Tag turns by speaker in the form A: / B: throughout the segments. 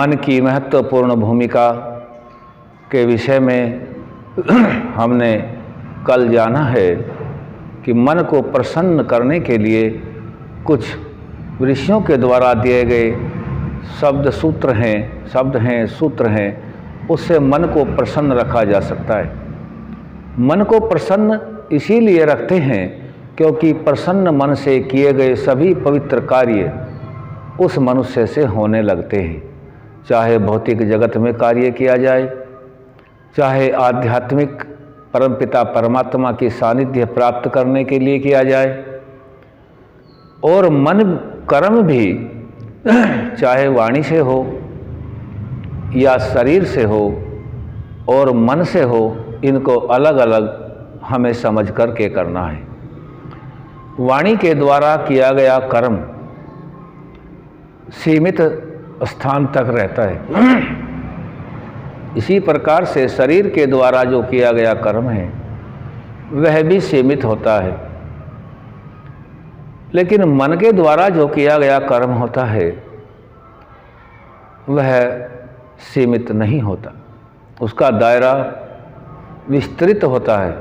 A: मन की महत्वपूर्ण भूमिका के विषय में हमने कल जाना है कि मन को प्रसन्न करने के लिए कुछ ऋषियों के द्वारा दिए गए सूत्र हैं, उससे मन को प्रसन्न रखा जा सकता है। मन को प्रसन्न इसीलिए रखते हैं क्योंकि प्रसन्न मन से किए गए सभी पवित्र कार्य उस मनुष्य से होने लगते हैं। चाहे भौतिक जगत में कार्य किया जाए, चाहे आध्यात्मिक परमपिता परमात्मा की सानिध्य प्राप्त करने के लिए किया जाए, और मन कर्म भी चाहे वाणी से हो या शरीर से हो और मन से हो, इनको अलग अलग हमें समझ करके करना है। वाणी के द्वारा किया गया कर्म सीमित स्थान तक रहता है। इसी प्रकार से शरीर के द्वारा जो किया गया कर्म है वह भी सीमित होता है, लेकिन मन के द्वारा जो किया गया कर्म होता है वह सीमित नहीं होता, उसका दायरा विस्तृत होता है।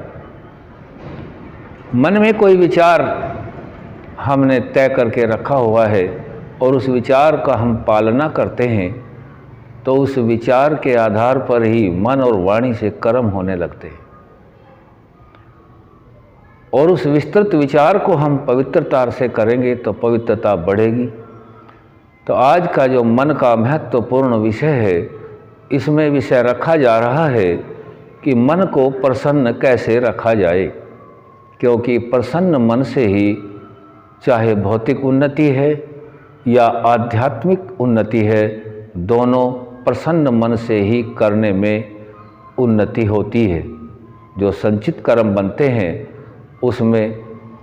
A: मन में कोई विचार हमने तय करके रखा हुआ है और उस विचार का हम पालना करते हैं, तो उस विचार के आधार पर ही मन और वाणी से कर्म होने लगते हैं, और उस विस्तृत विचार को हम पवित्रता से करेंगे तो पवित्रता बढ़ेगी। तो आज का जो मन का महत्वपूर्ण विषय है, इसमें विषय रखा जा रहा है कि मन को प्रसन्न कैसे रखा जाए, क्योंकि प्रसन्न मन से ही चाहे भौतिक उन्नति है या आध्यात्मिक उन्नति है, दोनों प्रसन्न मन से ही करने में उन्नति होती है। जो संचित कर्म बनते हैं उसमें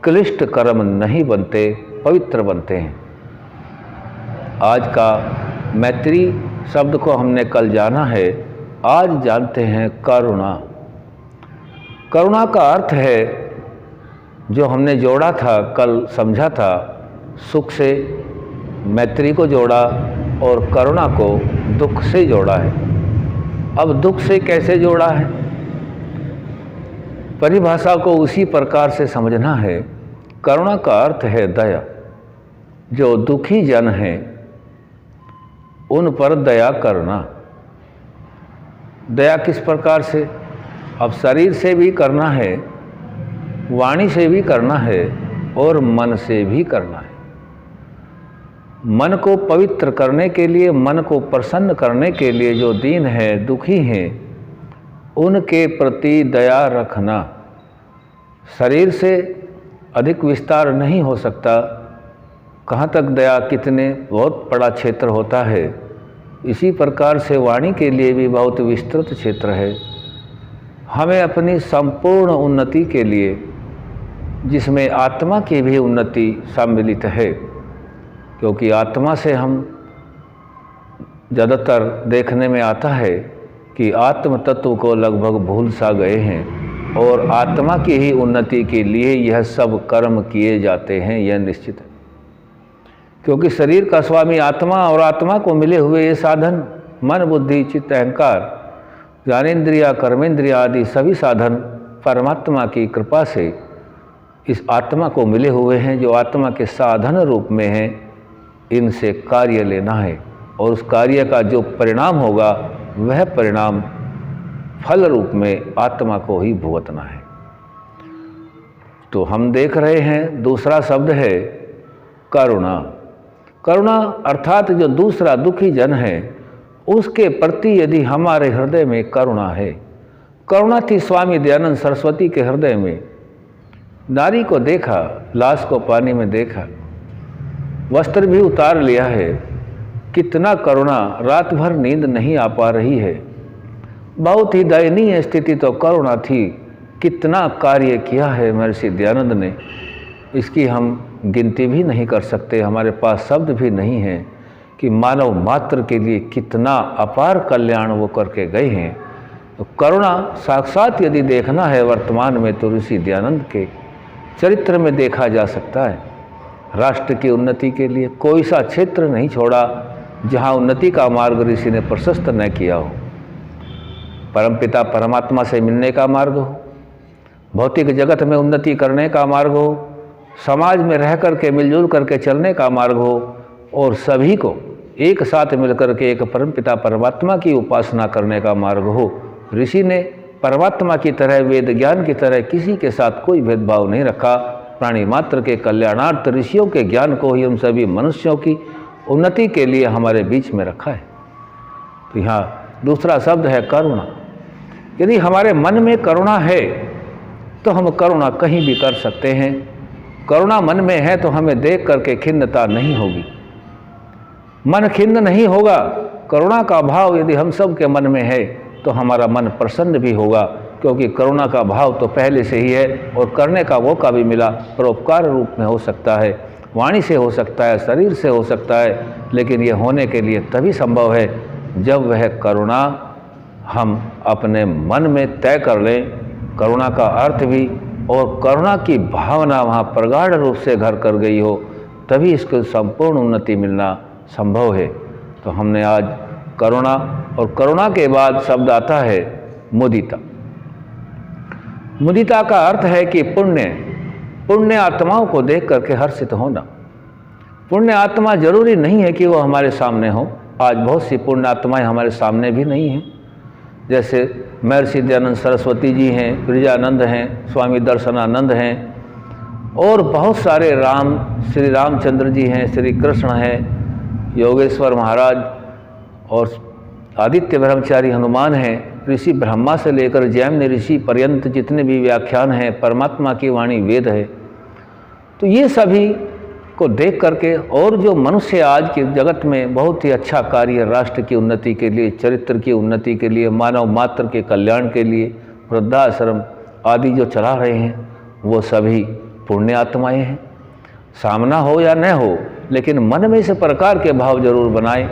A: क्लिष्ट कर्म नहीं बनते, पवित्र बनते हैं। आज का मैत्री शब्द को हमने कल जाना है, आज जानते हैं करुणा। करुणा का अर्थ है, जो हमने जोड़ा था कल समझा था, सुख से मैत्री को जोड़ा और करुणा को दुख से जोड़ा है। अब दुख से कैसे जोड़ा है, परिभाषा को उसी प्रकार से समझना है। करुणा का अर्थ है दया। जो दुखी जन हैं उन पर दया करना। दया किस प्रकार से? अब शरीर से भी करना है, वाणी से भी करना है और मन से भी करना है। मन को पवित्र करने के लिए, मन को प्रसन्न करने के लिए जो दीन है, दुखी हैं, उनके प्रति दया रखना। शरीर से अधिक विस्तार नहीं हो सकता। कहाँ तक दया, कितने, बहुत बड़ा क्षेत्र होता है। इसी प्रकार से वाणी के लिए भी बहुत विस्तृत क्षेत्र है। हमें अपनी संपूर्ण उन्नति के लिए, जिसमें आत्मा की भी उन्नति सम्मिलित है, क्योंकि आत्मा से हम ज़्यादातर देखने में आता है कि आत्म तत्व को लगभग भूल सा गए हैं, और आत्मा की ही उन्नति के लिए यह सब कर्म किए जाते हैं, यह निश्चित है। क्योंकि शरीर का स्वामी आत्मा और आत्मा को मिले हुए ये साधन, मन बुद्धि चित्त अहंकार, ज्ञानेन्द्रिया कर्मेंद्रिया आदि सभी साधन परमात्मा की कृपा से इस आत्मा को मिले हुए हैं, जो आत्मा के साधन रूप में हैं। इनसे कार्य लेना है, और उस कार्य का जो परिणाम होगा वह परिणाम फल रूप में आत्मा को ही भुगतना है। तो हम देख रहे हैं दूसरा शब्द है करुणा। करुणा अर्थात जो दूसरा दुखी जन है उसके प्रति यदि हमारे हृदय में करुणा है। करुणा थी स्वामी दयानंद सरस्वती के हृदय में। नारी को देखा, लाश को पानी में देखा, वस्त्र भी उतार लिया है, कितना करुणा, रात भर नींद नहीं आ पा रही है, बहुत ही दयनीय स्थिति तो करुणा थी। कितना कार्य किया है महर्षि दयानंद ने, इसकी हम गिनती भी नहीं कर सकते, हमारे पास शब्द भी नहीं है कि मानव मात्र के लिए कितना अपार कल्याण वो करके गए हैं। तो करुणा साक्षात यदि देखना है वर्तमान में तो ऋषि दयानंद के चरित्र में देखा जा सकता है। राष्ट्र की उन्नति के लिए कोई सा क्षेत्र नहीं छोड़ा जहाँ उन्नति का मार्ग ऋषि ने प्रशस्त न किया हो। परमपिता परमात्मा से मिलने का मार्ग हो, भौतिक जगत में उन्नति करने का मार्ग हो, समाज में रह कर के मिलजुल करके चलने का मार्ग हो, और सभी को एक साथ मिलकर के एक परमपिता परमात्मा की उपासना करने का मार्ग हो। ऋषि ने परमात्मा की तरह, वेद ज्ञान की तरह किसी के साथ कोई भेदभाव नहीं रखा। प्राणी मात्र के कल्याणार्थ ऋषियों के ज्ञान को ही हम सभी मनुष्यों की उन्नति के लिए हमारे बीच में रखा है। तो यहाँ दूसरा शब्द है करुणा। यदि हमारे मन में करुणा है तो हम करुणा कहीं भी कर सकते हैं। करुणा मन में है तो हमें देख करके खिन्नता नहीं होगी, मन खिन्न नहीं होगा। करुणा का भाव यदि हम सब के मन में है तो हमारा मन प्रसन्न भी होगा, क्योंकि करुणा का भाव तो पहले से ही है और करने का मौका भी मिला। परोपकार रूप में हो सकता है, वाणी से हो सकता है, शरीर से हो सकता है, लेकिन ये होने के लिए तभी संभव है जब वह करुणा हम अपने मन में तय कर लें, करुणा का अर्थ भी और करुणा की भावना वहाँ प्रगाढ़ रूप से घर कर गई हो, तभी इसको संपूर्ण उन्नति मिलना संभव है। तो हमने आज करुणा, और करुणा के बाद शब्द आता है मुदिता। मुदिता का अर्थ है कि पुण्य आत्माओं को देख करके हर्षित होना। पुण्य आत्मा जरूरी नहीं है कि वो हमारे सामने हो। आज बहुत सी पुण्य आत्माएं हमारे सामने भी नहीं हैं, जैसे महर्षि दयानंद सरस्वती जी हैं, ब्रजानंद हैं, स्वामी दर्शनानंद हैं, और बहुत सारे श्री रामचंद्र जी हैं, श्री कृष्ण हैं, योगेश्वर महाराज और आदित्य ब्रह्मचारी हनुमान हैं, ऋषि ब्रह्मा से लेकर जैमिनी ऋषि पर्यंत जितने भी व्याख्यान हैं, परमात्मा की वाणी वेद है। तो ये सभी को देख करके, और जो मनुष्य आज के जगत में बहुत ही अच्छा कार्य राष्ट्र की उन्नति के लिए, चरित्र की उन्नति के लिए, मानव मात्र के कल्याण के लिए वृद्धाश्रम आदि जो चला रहे हैं, वो सभी पुण्य आत्माएँ हैं। सामना हो या न हो, लेकिन मन में इस प्रकार के भाव जरूर बनाए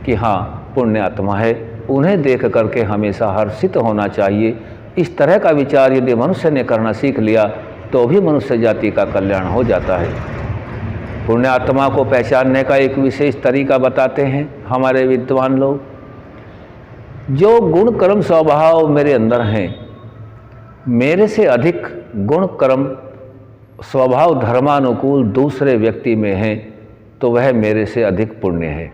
A: कि हाँ पुण्य आत्मा है, उन्हें देख करके हमेशा हर्षित होना चाहिए। इस तरह का विचार यदि मनुष्य ने करना सीख लिया तो भी मनुष्य जाति का कल्याण हो जाता है। पुण्य आत्मा को पहचानने का एक विशेष तरीका बताते हैं हमारे विद्वान लोग। जो गुण कर्म स्वभाव मेरे अंदर हैं, मेरे से अधिक गुण कर्म स्वभाव धर्मानुकूल दूसरे व्यक्ति में हैं, तो वह मेरे से अधिक पुण्य है,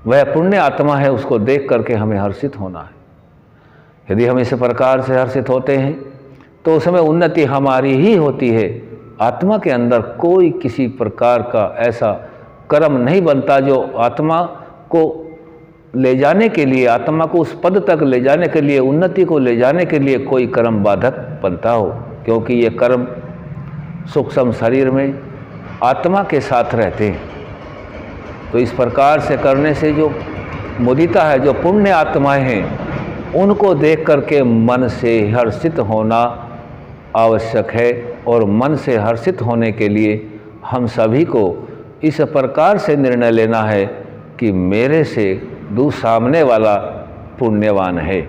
A: वह पुण्य आत्मा है। उसको देख करके हमें हर्षित होना है। यदि हम इस प्रकार से हर्षित होते हैं तो उसमें उन्नति हमारी ही होती है। आत्मा के अंदर कोई किसी प्रकार का ऐसा कर्म नहीं बनता जो आत्मा को ले जाने के लिए, आत्मा को उस पद तक ले जाने के लिए, उन्नति को ले जाने के लिए कोई कर्म बाधक बनता हो, क्योंकि ये कर्म सूक्ष्म शरीर में आत्मा के साथ रहते हैं। तो इस प्रकार से करने से जो मुदिता है, जो पुण्य आत्माएं हैं, उनको देख करके मन से हर्षित होना आवश्यक है। और मन से हर्षित होने के लिए हम सभी को इस प्रकार से निर्णय लेना है कि मेरे से सामने वाला पुण्यवान है,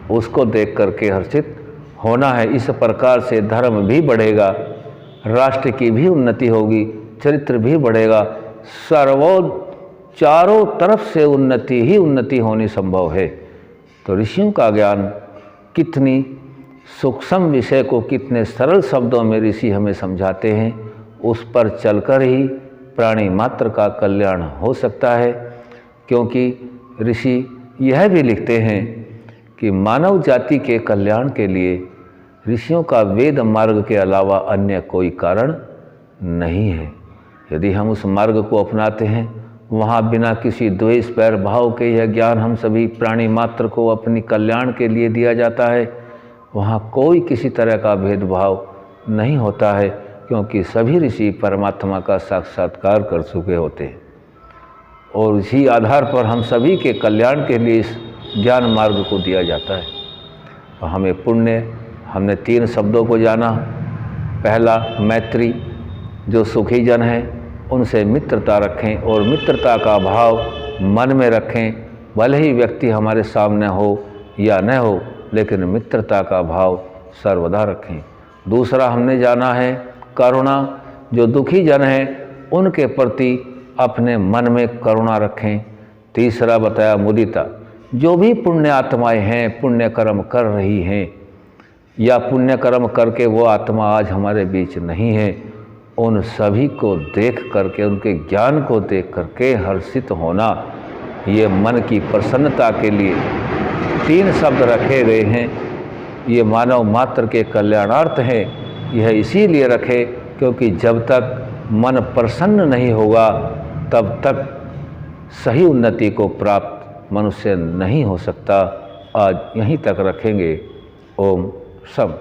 A: उसको देख करके हर्षित होना है। इस प्रकार से धर्म भी बढ़ेगा, राष्ट्र की भी उन्नति होगी, चरित्र भी बढ़ेगा, चारों तरफ से उन्नति ही उन्नति होनी संभव है। तो ऋषियों का ज्ञान कितनी सूक्ष्म विषय को कितने सरल शब्दों में ऋषि हमें समझाते हैं, उस पर चलकर ही प्राणी मात्र का कल्याण हो सकता है। क्योंकि ऋषि यह भी लिखते हैं कि मानव जाति के कल्याण के लिए ऋषियों का वेद मार्ग के अलावा अन्य कोई कारण नहीं है। यदि हम उस मार्ग को अपनाते हैं, वहाँ बिना किसी द्वेष बैर भाव के यह ज्ञान हम सभी प्राणी मात्र को अपनी कल्याण के लिए दिया जाता है, वहाँ कोई किसी तरह का भेदभाव नहीं होता है, क्योंकि सभी ऋषि परमात्मा का साक्षात्कार कर चुके होते हैं। और इसी आधार पर हम सभी के कल्याण के लिए इस ज्ञान मार्ग को दिया जाता है। और हमें पुण्य, हमने 3 शब्दों को जाना। पहला मैत्री, जो सुखी जन हैं उनसे मित्रता रखें और मित्रता का भाव मन में रखें, भले ही व्यक्ति हमारे सामने हो या न हो, लेकिन मित्रता का भाव सर्वदा रखें। दूसरा हमने जाना है करुणा, जो दुखी जन हैं उनके प्रति अपने मन में करुणा रखें, तीसरा बताया मुदिता। जो भी पुण्य आत्माएं हैं, पुण्य कर्म कर रही हैं या पुण्य कर्म करके वो आत्मा आज हमारे बीच नहीं है, उन सभी को देख करके, उनके ज्ञान को देख करके हर्षित होना, ये मन की प्रसन्नता के लिए 3 शब्द रखे गए हैं। ये मानव मात्र के कल्याणार्थ हैं। यह इसीलिए रखे क्योंकि जब तक मन प्रसन्न नहीं होगा तब तक सही उन्नति को प्राप्त मनुष्य नहीं हो सकता। आज यहीं तक रखेंगे। ओम सम।